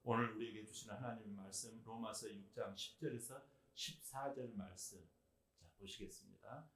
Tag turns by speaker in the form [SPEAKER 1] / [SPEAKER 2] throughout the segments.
[SPEAKER 1] 오늘 우리에게 주시는 하나님의 말씀 로마서 6장 10절에서 14절 말씀 보시겠습니다.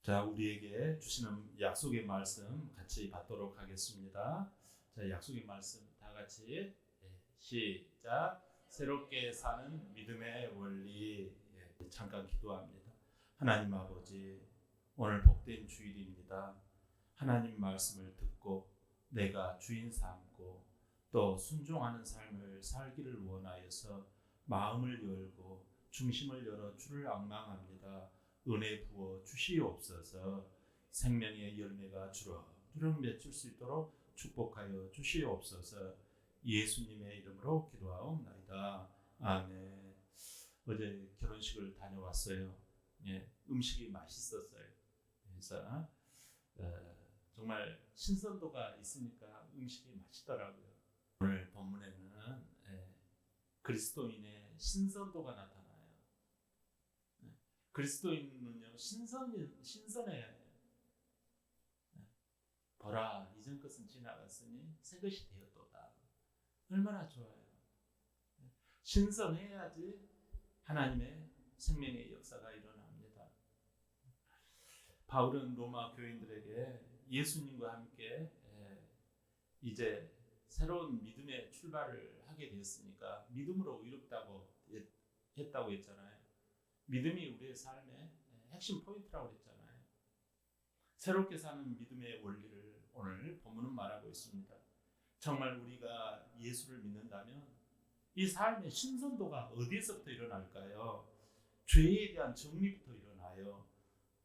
[SPEAKER 1] 자, 우리에게 주시는 약속의 말씀 같이 받도록 하겠습니다. 자, 약속의 말씀 다 같이 시작. 새롭게 사는 믿음의 원리. 잠깐 기도합니다. 하나님 아버지, 오늘 복된 주일입니다. 하나님 말씀을 듣고 내가 주인 삼고 또 순종하는 삶을 살기를 원하여서 마음을 열고 중심을 열어 주를 앙망합니다. 은혜 부어 주시옵소서. 생명의 열매가 주렁주렁 맺을 수 있도록 축복하여 주시옵소서. 예수님의 이름으로 기도하옵나이다. 아멘. 어제 결혼식을 다녀왔어요. 음식이 맛있었어요. 그래서 정말 신선도가 있으니까 음식이 맛있더라고요. 오늘 본문에는 그리스도인의 신선도가 나타나요. 그리스도인은요 신선해야 해요. 보라, 이전 것은 지나갔으니 새 것이 되었도다. 얼마나 좋아요. 신선해야지 하나님의 생명의 역사가 일어납니다. 바울은 로마 교인들에게 예수님과 함께 이제 새로운 믿음의 출발을 하게 되었으니까 믿음으로 의롭다고 했다고 했잖아요. 믿음이 우리의 삶의 핵심 포인트라고 했잖아요. 새롭게 사는 믿음의 원리를 오늘 본문은 말하고 있습니다. 정말 우리가 예수를 믿는다면 이 삶의 신선도가 어디에서부터 일어날까요? 죄에 대한 정리부터 일어나요.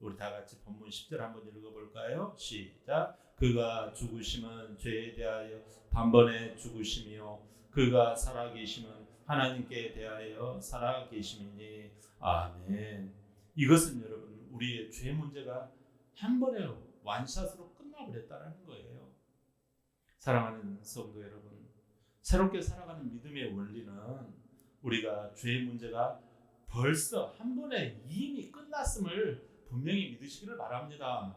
[SPEAKER 1] 우리 다 같이 본문 10절 한번 읽어볼까요? 시작. 그가 죽으심은 죄에 대하여 단번에 죽으심이요 그가 살아계심은 하나님께 대하여 살아계심이니. 아멘. 이것은 여러분 우리의 죄 문제가 한 번에 완샷으로 끝나버렸다는 거예요. 사랑하는 성도 여러분, 새롭게 살아가는 믿음의 원리는 우리가 죄의 문제가 벌써 한 번에 이미 끝났음을 분명히 믿으시기를 바랍니다.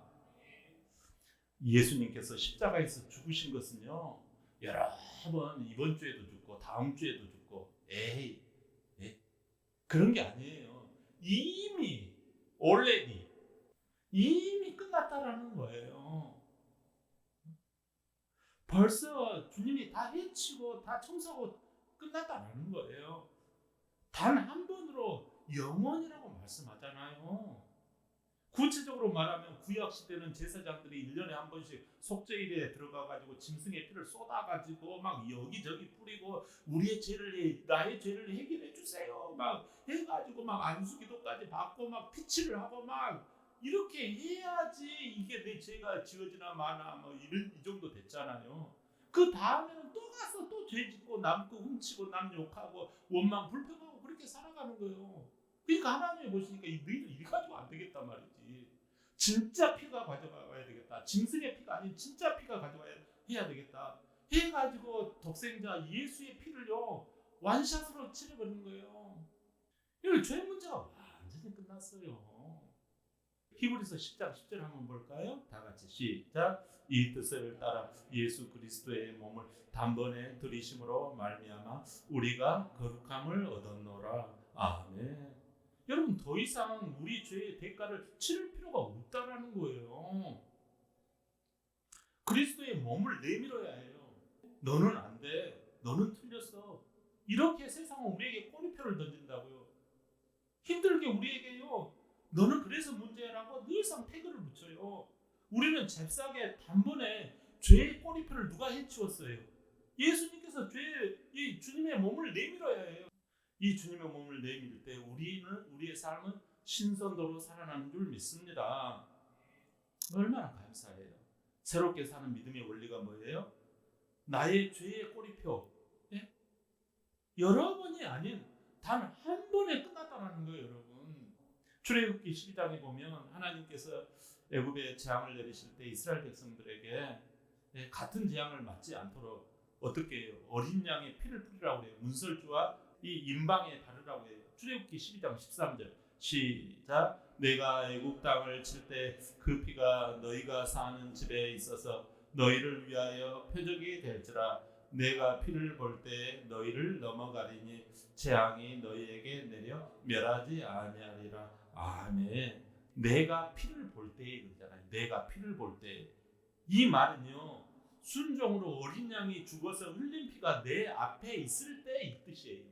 [SPEAKER 1] 예수님께서 십자가에서 죽으신 것은요 여러 번 이번 주에도 죽고 다음 주에도 죽고 그런 게 아니에요. 이미 already 이미 끝났다라는 거예요. 벌써 주님이 다 해치고 다 청소하고 끝났다라는 거예요. 단 한 번으로 영원이라고 말씀하잖아요. 구체적으로 말하면 구약 시대는 제사장들이 1년에 한 번씩 속죄일에 들어가가지고 짐승의 피를 쏟아가지고 막 여기저기 뿌리고 우리의 죄를 나의 죄를 해결해 주세요 막 해가지고 막 안수기도까지 받고 막 피치를 하고 막 이렇게 해야지 이게 내 죄가 지워지나 마나 뭐 이 정도 됐잖아요. 그 다음에는 또 가서 또 죄 짓고 남 거 훔치고 남 욕하고 원망 불평하고 그렇게 살아가는 거예요. 그러니까 하나님이 보시니까 너희들 일 가지고 안 되겠단 말이지. 진짜 피가 가져가야 되겠다. 짐승의 피가 아닌 진짜 피가 가져가야 해야 되겠다. 해가지고 독생자 예수의 피를요 완샷으로 칠해버리는 거예요. 이 죄 문제가 완전히 끝났어요. 히브리서 10장 10절 한번 볼까요? 다 같이 시작. 이 뜻을 따라 예수 그리스도의 몸을 단번에 들이심으로 말미암아 우리가 거룩함을 얻었노라. 아멘. 여러분 더 이상 우리 죄의 대가를 치를 필요가 없다라는 거예요. 그리스도의 몸을 내밀어야 해요. 너는 안 돼. 너는 틀렸어. 이렇게 세상은 우리에게 꼬리표를 던진다고요. 힘들게 우리에게요. 너는 그래서 문제라고 늘상 태그를 붙여요. 우리는 잽싸게 단번에 죄의 꼬리표를 누가 해치웠어요? 예수님께서 이 주님의 몸을 내밀어야 해요. 이 주님의 몸을 내밀 때 우리의 삶은 신선도로 살아나는 줄 믿습니다. 얼마나 감사해요. 새롭게 사는 믿음의 원리가 뭐예요? 나의 죄의 꼬리표 여러 번이 아닌 단 한 번에 끝났다는 거예요, 여러분. 출애굽기 12장에 보면 하나님께서 애굽에 재앙을 내리실 때 이스라엘 백성들에게 같은 재앙을 맞지 않도록 어떻게 해요? 어린 양의 피를 뿌리라고 해요. 문설주와 이 임방에 바르라고 해요. 출애굽기 12장 13절 시작. 내가 애굽 땅을 칠 때 그 피가 너희가 사는 집에 있어서 너희를 위하여 표적이 될지라. 내가 피를 볼 때 너희를 넘어가리니 재앙이 너희에게 내려 멸하지 아니하리라. 아멘. 내가 피를 볼 때에 그러잖아요. 내가 피를 볼 때. 이 말은요, 순종으로 어린 양이 죽어서 흘린 피가 내 앞에 있을 때 이 뜻이에요.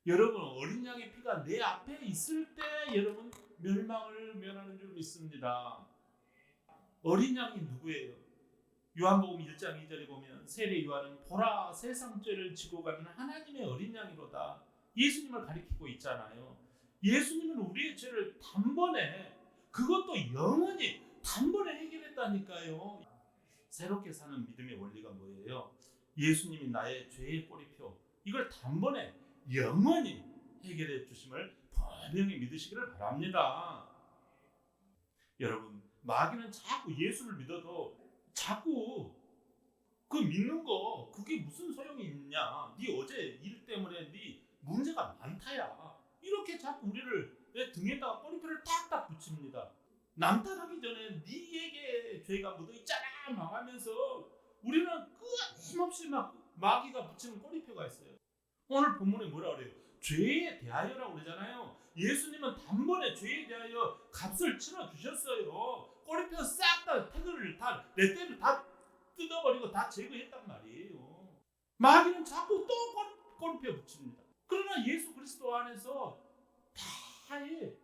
[SPEAKER 1] 여러분, 어린 양의 피가 내 앞에 있을 때 여러분 멸망을 면하는 줄 믿습니다. 어린 양이 누구예요? 요한복음 1장 2절에 보면 세례 요한은 보라 세상 죄를 지고 가는 하나님의 어린 양이로다. 예수님을 가리키고 있잖아요. 예수님은 우리의 죄를 단번에, 그것도 영원히 단번에 해결했다니까요. 새롭게 사는 믿음의 원리가 뭐예요? 예수님이 나의 죄의 꼬리표, 이걸 단번에 영원히 해결해 주심을 분명히 믿으시기를 바랍니다. 여러분, 마귀는 자꾸 예수를 믿어도 자꾸 그 믿는 거 그게 무슨 소용이 있냐, 네 어제 일 때문에 네 문제가 많다야, 이렇게 자꾸 우리를 내 등에다가 꼬리표를 탁탁 붙입니다. 남 탓하기 전에 네에게 죄가 묻어있잖아 막 하면서 우리는 끊임없이 막 마귀가 붙이는 꼬리표가 있어요. 오늘 본문에 뭐라 그래요? 죄에 대하여라고 그러잖아요. 예수님은 단번에 죄에 대하여 값을 치러주셨어요. 꼬리표 싹 다 태그를 다 레떼를 다 뜯어버리고 다 제거했단 말이에요. 마귀는 자꾸 또 꼬리표 붙입니다. 그러나 예수 그리스도 안에서 다의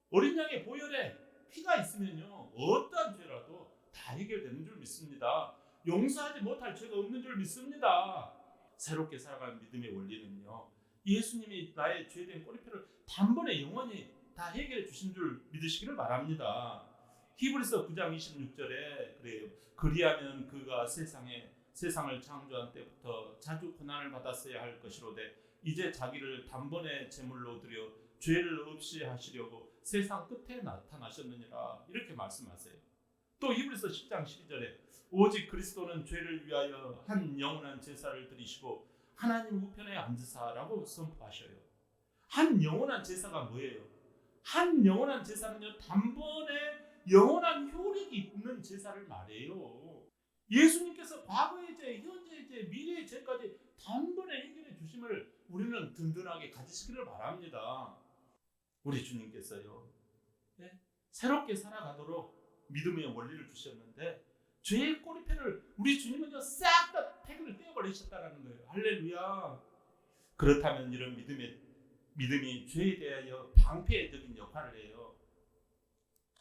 [SPEAKER 1] 어린 양의 보혈에 피가 있으면요, 어떠한 죄라도 다 해결되는 줄 믿습니다. 용서하지 못할 죄가 없는 줄 믿습니다. 새롭게 살아가는 믿음의 원리는요, 예수님이 나의 죄된 꼬리표를 단번에 영원히 다 해결해 주신 줄 믿으시기를 바랍니다. 히브리서 9장 26절에 그래요. 그리하면 그가 세상을 창조한 때부터 자주 고난을 받았어야 할 것이로되 이제 자기를 단번에 제물로 드려 죄를 없이 하시려고 세상 끝에 나타나셨느니라. 이렇게 말씀하세요. 또 히브리서 10장 12절에 오직 그리스도는 죄를 위하여 한 영원한 제사를 드리시고 하나님 우편에 앉으사라고 선포하셔요. 한 영원한 제사가 뭐예요? 한 영원한 제사는요, 단번에 영원한 효력이 있는 제사를 말해요. 예수님께서 과거의 죄, 현재의 죄, 미래의 죄까지 단번에 해결해 주심을 우리는 든든하게 가지시기를 바랍니다. 우리 주님께서요, 새롭게 살아가도록 믿음의 원리를 주셨는데 죄의 꼬리표를 우리 주님은요 싹 다 태그를 떼어버리셨다는 거예요. 할렐루야. 그렇다면 이런 믿음이 죄에 대하여 방패적인 역할을 해요.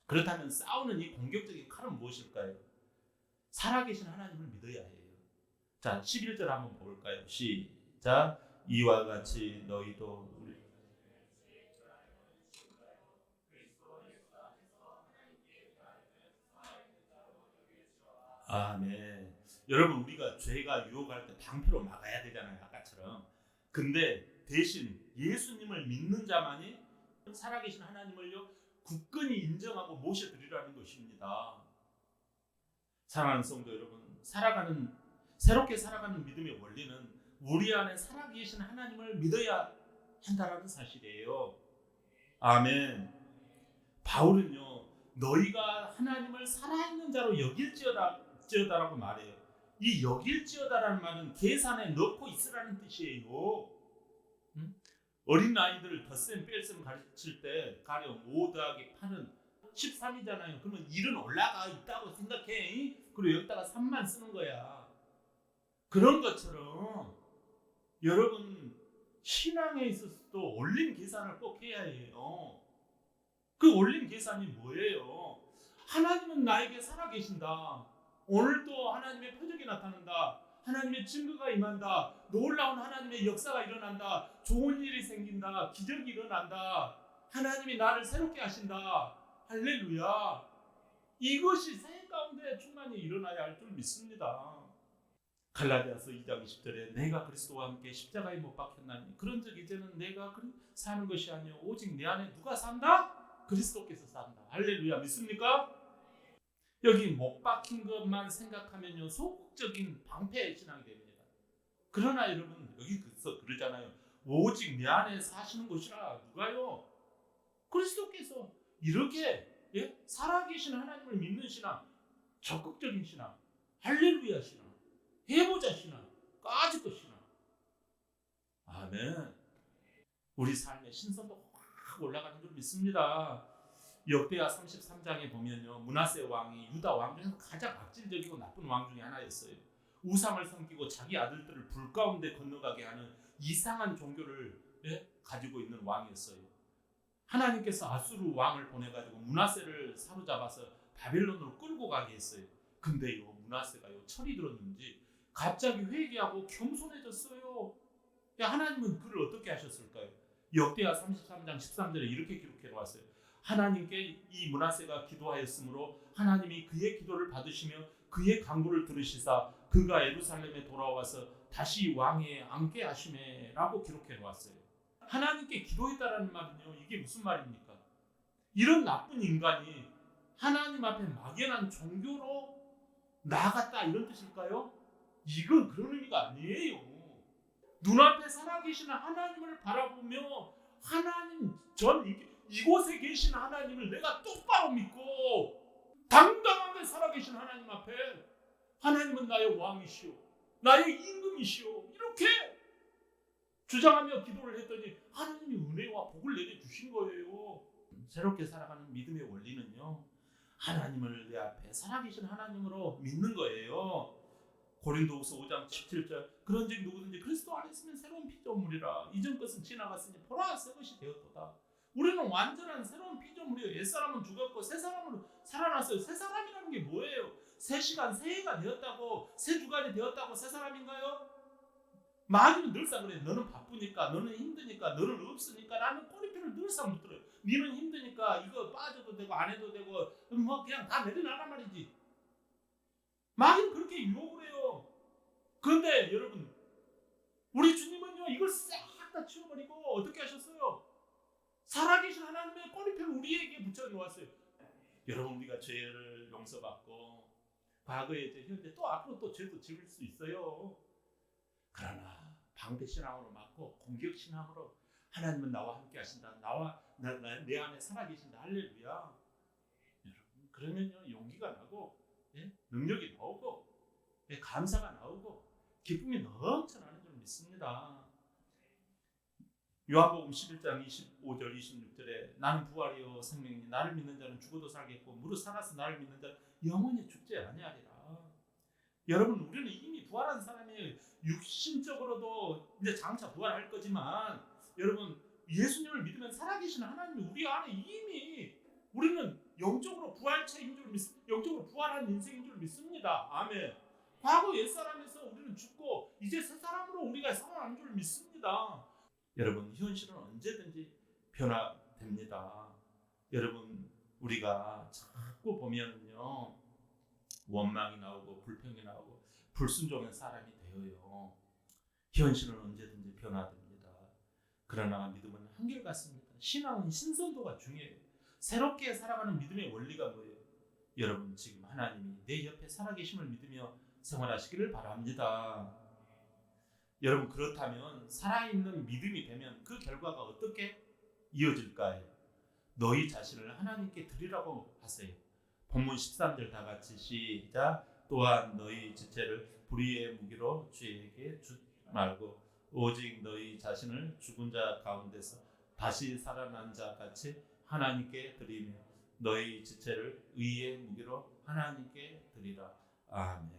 [SPEAKER 1] 그렇다면 싸우는 이 공격적인 칼은 무엇일까요? 살아계신 하나님을 믿어야 해요. 자, 11절 한번 볼까요? 시작. 이와 같이 너희도 아멘. 여러분, 우리가 죄가 유혹할 때 방패로 막아야 되잖아요, 아까처럼. 근데 대신 예수님을 믿는 자만이 살아계신 하나님을요 굳건히 인정하고 모셔드리라는 것입니다. 사랑하는 성도 여러분, 새롭게 살아가는 믿음의 원리는 우리 안에 살아계신 하나님을 믿어야 한다라는 사실이에요. 아멘. 바울은요, 너희가 하나님을 살아있는 자로 여길지어다라고 말해요. 이 여길지어다라는 말은 계산에 넣고 있으라는 뜻이에요. 어린 아이들을 덧셈 뺄셈 가르칠 때 가령 5 더하기 8은 13이잖아요. 그러면 1은 올라가 있다고 생각해. 그리고 여기다가 3만 쓰는 거야. 그런 것처럼 여러분 신앙에 있어서도 올림 계산을 꼭 해야 해요. 그 올림 계산이 뭐예요? 하나님은 나에게 살아계신다. 오늘도 하나님의 표적이 나타난다. 하나님의 증거가 임한다. 놀라운 하나님의 역사가 일어난다. 좋은 일이 생긴다. 기적이 일어난다. 하나님이 나를 새롭게 하신다. 할렐루야. 이것이 새 가운데 충만히 일어나야 할 줄 믿습니다. 갈라디아서 2장 20절에 내가 그리스도와 함께 십자가에 못 박혔나니 그런즉 이제는 내가 사는 것이 아니요 오직 내 안에 누가 산다? 그리스도께서 산다. 할렐루야. 믿습니까? 여기 못 박힌 것만 생각하면요 소극적인 방패 신앙이 됩니다. 그러나 여러분 여기서 그러잖아요. 오직 내 안에 사시는 것이라. 누가요? 그리스도께서. 이렇게 살아계신 하나님을 믿는 신앙, 적극적인 신앙, 할렐루야 신앙, 해보자 신앙, 까짓것 신앙. 아멘. 우리 삶의 신선도 확 올라가는 줄 믿습니다. 역대하 33장에 보면요 므낫세 왕이 유다 왕 중에서 가장 악질적이고 나쁜 왕 중에 하나였어요. 우상을 섬기고 자기 아들들을 불 가운데 건너가게 하는 이상한 종교를 가지고 있는 왕이었어요. 하나님께서 아수르 왕을 보내가지고 므낫세를 사로잡아서 바벨론으로 끌고 가게 했어요. 근데요 므낫세가요 철이 들었는지 갑자기 회개하고 겸손해졌어요. 하나님은 그를 어떻게 하셨을까요? 역대하 33장 13절에 이렇게 기록해 놓았어요. 하나님께 이 므낫세가 기도하였으므로 하나님이 그의 기도를 받으시며 그의 간구를 들으시사 그가 예루살렘에 돌아와서 다시 왕에 앉게 하시매라고 기록해 놓았어요. 하나님께 기도했다라는 말은요 이게 무슨 말입니까? 이런 나쁜 인간이 하나님 앞에 막연한 종교로 나아갔다 이런 뜻일까요? 이건 그런 의미가 아니에요. 눈앞에 살아계시는 하나님을 바라보며 하나님 이곳에 계신 하나님을 내가 똑바로 믿고 당당하게 살아계신 하나님 앞에 하나님은 나의 왕이시오 나의 임금이시오 이렇게 주장하며 기도를 했더니 하나님이 은혜와 복을 내려주신 거예요. 새롭게 살아가는 믿음의 원리는요 하나님을 내 앞에 살아계신 하나님으로 믿는 거예요. 고린도후서 5장 17절 그런즉 누구든지 그리스도 안에 있으면 새로운 피조물이라 이전 것은 지나갔으니 보라 새 것이 되었도다. 우리는 완전한 새로운 피조물이에요. 옛사람은 죽었고 새 사람으로 살아났어요. 새 사람이라는 게 뭐예요? 새 시간 새 해가 되었다고 새 주간이 되었다고 새 사람인가요? 마귀는 늘상 그래. 너는 바쁘니까 너는 힘드니까 너는 없으니까 라는 꼬리표를 늘상 붙들어요. 너는 힘드니까 이거 빠져도 되고 안 해도 되고 뭐 그냥 다 내려놔란 말이지. 마귀는 그렇게 유혹을 해요. 그런데 여러분 우리 주님은요 이걸 싹 다 치워버리고 어떻게 하셨어요? 살아계신 하나님의 꼬리표를 우리에게 붙여놓았어요. 여러분 우리가 죄를 용서받고 과거에 이제 현재 또 앞으로 또 죄도 지을 수 있어요. 그러나 방패신앙으로 막고 공격신앙으로 하나님은 나와 함께 하신다. 내 안에 살아계신다. 할렐루야. 여러분 그러면요 용기가 나고 능력이 나오고 감사가 나오고 기쁨이 넘쳐나는 줄 믿습니다. 요한복음 11장 25절 26절에 나는 부활이요 생명이니 나를 믿는 자는 죽어도 살겠고 무릇 살아서 나를 믿는 자는 영원히 죽지 아니하리라. 여러분 우리는 이미 부활한 사람이 육신적으로도 이제 장차 부활할 거지만 여러분 예수님을 믿으면 살아계신 하나님이 우리 안에 이미 우리는 영적으로 부활체인 줄 영적으로 부활한 인생인 줄 믿습니다. 아멘. 과거 옛사람에서 우리는 죽고 이제 새 사람으로 우리가 살아나는 줄 믿습니다. 여러분 현실은 언제든지 변화됩니다. 여러분 우리가 자꾸 보면요 원망이 나오고 불평이 나오고 불순종의 사람이 되어요. 현실은 언제든지 변화됩니다. 그러나 믿음은 한결같습니다. 신앙은 신선도가 중요해요. 새롭게 살아가는 믿음의 원리가 뭐예요? 여러분 지금 하나님이 내 옆에 살아계심을 믿으며 생활하시기를 바랍니다. 여러분 그렇다면 살아있는 믿음이 되면 그 결과가 어떻게 이어질까요? 너희 자신을 하나님께 드리라고 하세요. 본문 13절 다 같이 시작. 또한 너희 지체를 불의의 무기로 주에게 주지 말고 오직 너희 자신을 죽은 자 가운데서 다시 살아난 자 같이 하나님께 드리며 너희 지체를 의의 무기로 하나님께 드리라. 아멘.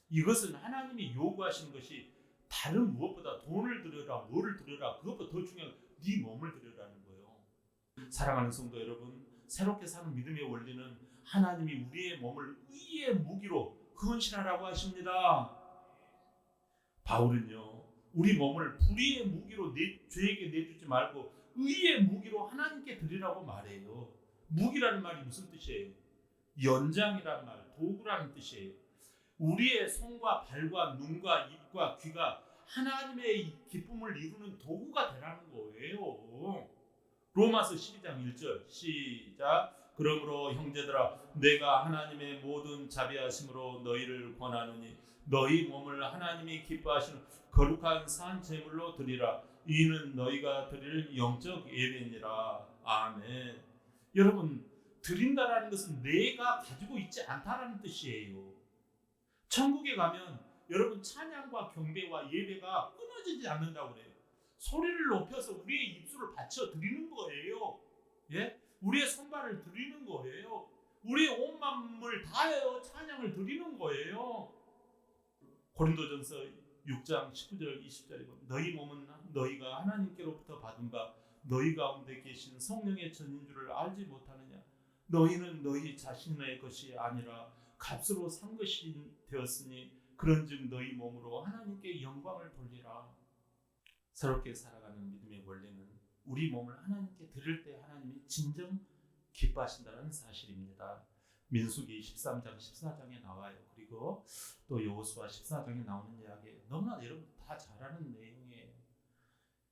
[SPEAKER 1] 이것은 하나님이 요구하시는 것이 다른 무엇보다 돈을 드려라, 뭐를 드려라, 그것보다 더 중요한 네 몸을 드려라는 거예요. 사랑하는 성도 여러분, 새롭게 사는 믿음의 원리는 하나님이 우리의 몸을 의의 무기로 헌신하라고 하십니다. 바울은요, 우리 몸을 불의의 무기로 죄에게 내주지 말고 의의 무기로 하나님께 드리라고 말해요. 무기라는 말이 무슨 뜻이에요? 연장이란 말, 도구라는 뜻이에요. 우리의 손과 발과 눈과 입과 귀가 하나님의 기쁨을 이루는 도구가 되라는 거예요. 로마서 12장 1절 시작. 그러므로 형제들아 내가 하나님의 모든 자비하심으로 너희를 권하노니 너희 몸을 하나님이 기뻐하시는 거룩한 산 제물로 드리라. 이는 너희가 드릴 영적 예배니라. 아멘. 여러분, 드린다라는 것은 내가 가지고 있지 않다라는 뜻이에요. 천국에 가면 여러분 찬양과 경배와 예배가 끊어지지 않는다고 그래요. 소리를 높여서 우리의 입술을 받쳐 드리는 거예요. 예? 우리의 손발을 드리는 거예요. 우리의 온 마음을 다하여 찬양을 드리는 거예요. 고린도전서 6장 19절 20절에 보면 너희 몸은 너희가 하나님께로부터 받은 바 너희 가운데 계신 성령의 전인 줄을 알지 못하느냐. 너희는 너희 자신의 것이 아니라 값으로 산 것이 되었으니 그런즉 너희 몸으로 하나님께 영광을 돌리라. 새롭게 살아가는 믿음의 원리는 우리 몸을 하나님께 드릴 때 하나님이 진정 기뻐하신다는 사실입니다. 민수기 13장 14장에 나와요. 그리고 또 여호수아 14장에 나오는 이야기 너무나 여러분 다 잘 아는 내용이에요.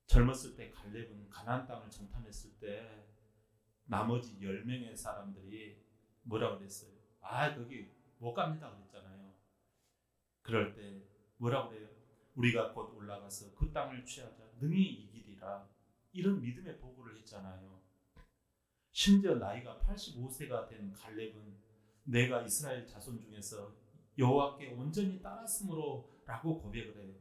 [SPEAKER 1] 젊었을 때 갈렙은 가나안 땅을 정탐했을 때 나머지 10명의 사람들이 뭐라고 그랬어요? 거기 못 갑니다 그랬잖아요. 그럴 때 뭐라고 그래요? 우리가 곧 올라가서 그 땅을 취하자 능히 이기리라. 이런 믿음의 보고를 했잖아요. 심지어 나이가 85세가 된 갈렙은 내가 이스라엘 자손 중에서 여호와께 온전히 따랐으므로 라고 고백을 해요.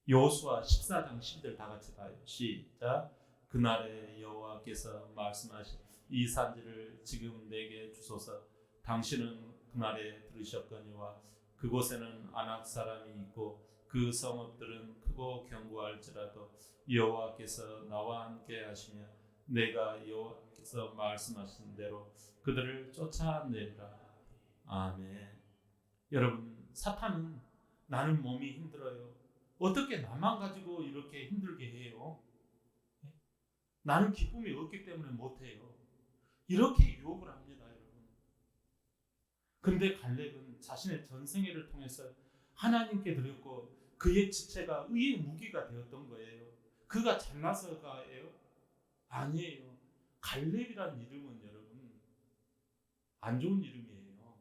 [SPEAKER 1] 여호수아 14장 12절 다 같이 봐요. 시작. 그날에 여호와께서 말씀하신 이 산지를 지금 내게 주소서. 당신은 그날에 들으셨거니와 그곳에는 아낙 사람이 있고 그 성읍들은 크고 견고할지라도 여호와께서 나와 함께 하시며 내가 여호와께서 말씀하신 대로 그들을 쫓아내리라. 아멘. 여러분, 사탄은 나는 몸이 힘들어요. 어떻게 나만 가지고 이렇게 힘들게 해요? 나는 기쁨이 없기 때문에 못해요. 이렇게 유혹을 합니다, 여러분. 근데 갈렙은 자신의 전생애를 통해서 하나님께 드렸고 그의 지체가 의의 무기가 되었던 거예요. 그가 잘나서가예요? 아니에요. 갈렙이라는 이름은 여러분 안 좋은 이름이에요.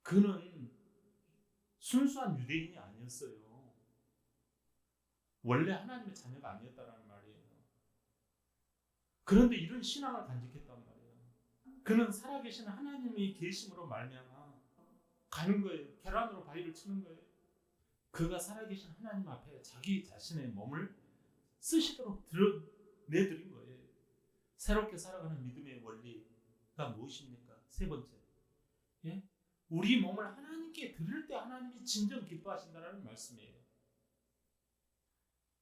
[SPEAKER 1] 그는 순수한 유대인이 아니었어요. 원래 하나님의 자녀가 아니었다는 말이에요. 그런데 이런 신앙을 간직했단 말이에요. 그는 살아계신 하나님이 계심으로 말미암아 가는 거예요. 계란으로 바위를 치는 거예요. 그가 살아계신 하나님 앞에 자기 자신의 몸을 쓰시도록 내드린 거예요. 새롭게 살아가는 믿음의 원리가 무엇입니까? 세 번째, 우리 몸을 하나님께 드릴 때 하나님이 진정 기뻐하신다는 말씀이에요.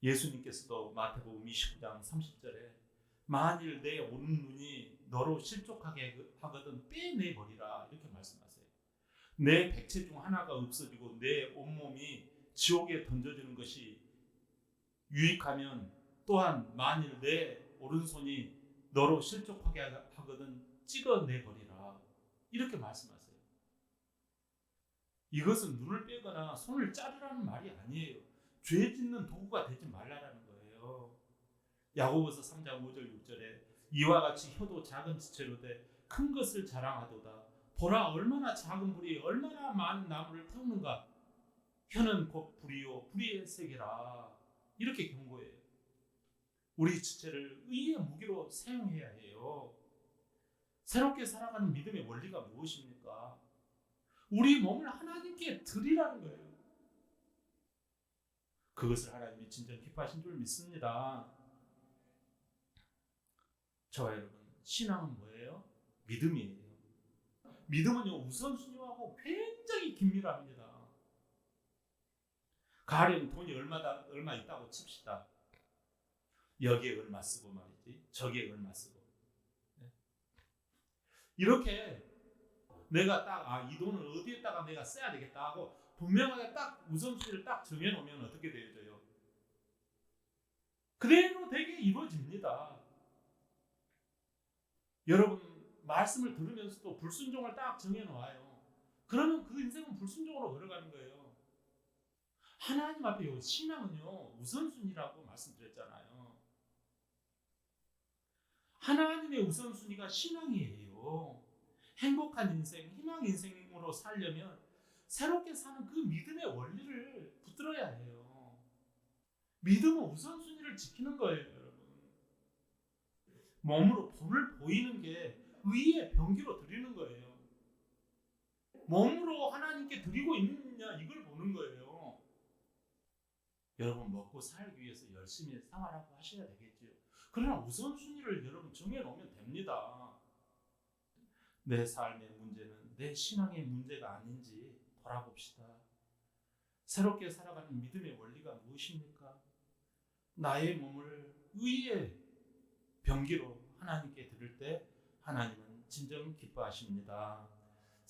[SPEAKER 1] 예수님께서도 마태복음 29장 30절에 만일 내 오른눈이 너로 실족하게 하거든 빼내버리라 이렇게 말씀하세요. 내 백체 중 하나가 없어지고 내 온몸이 지옥에 던져지는 것이 유익하면 또한 만일 내 오른손이 너로 실족하게 하거든 찍어내버리라 이렇게 말씀하세요. 이것은 눈을 빼거나 손을 자르라는 말이 아니에요. 죄 짓는 도구가 되지 말라라는 거예요. 야고보서 3장 5절 6절에 이와 같이 혀도 작은 지체로 돼 큰 것을 자랑하도다. 보라 얼마나 작은 불이 얼마나 많은 나무를 태우는가. 혀는 곧 불이요 불의의 세계라. 이렇게 경고해요. 우리 지체를 의의 무기로 사용해야 해요. 새롭게 살아가는 믿음의 원리가 무엇입니까? 우리 몸을 하나님께 드리라는 거예요. 그것을 하나님이 진정 기뻐하신 줄 믿습니다. 저와 여러분, 신앙은 뭐예요? 믿음이에요. 믿음은요, 우선순위하고 굉장히 긴밀합니다. 가령 돈이 얼마 있다고 칩시다. 여기에 얼마 쓰고 말이지, 저기에 얼마 쓰고. 이렇게 내가 딱 이 돈을 어디에다가 내가 써야 되겠다 하고 분명하게 딱 우선순위를 딱 정해놓으면 어떻게 되어져요? 그대로 되게 이루어집니다. 여러분 말씀을 들으면서도 불순종을 딱 정해놓아요. 그러면 그 인생은 불순종으로 걸어가는 거예요. 하나님 앞에 신앙은요 우선순위라고 말씀드렸잖아요. 하나님의 우선순위가 신앙이에요. 행복한 인생, 희망 인생으로 살려면 새롭게 사는 그 믿음의 원리를 붙들어야 해요. 믿음은 우선순위를 지키는 거예요, 여러분. 몸으로 돈을 보이는 게 의의 병기로 드리는 거예요. 몸으로 하나님께 드리고 있느냐 이걸 보는 거예요. 여러분 먹고 살기 위해서 열심히 생활하고 하셔야 되겠죠. 그러나 우선순위를 여러분 정해놓으면 됩니다. 내 삶의 문제는 내 신앙의 문제가 아닌지 돌아봅시다. 새롭게 살아가는 믿음의 원리가 무엇입니까? 나의 몸을 의의 병기로 하나님께 드릴 때 하나님은 진정 기뻐하십니다.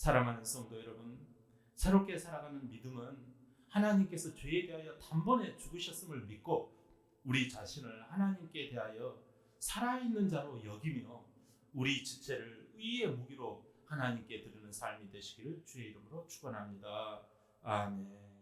[SPEAKER 1] 사랑하는 성도 여러분, 새롭게 살아가는 믿음은 하나님께서 죄에 대하여 단번에 죽으셨음을 믿고 우리 자신을 하나님께 대하여 살아있는 자로 여기며 우리 지체를 의의 무기로 하나님께 드리는 삶이 되시기를 주의 이름으로 축원합니다. 아멘.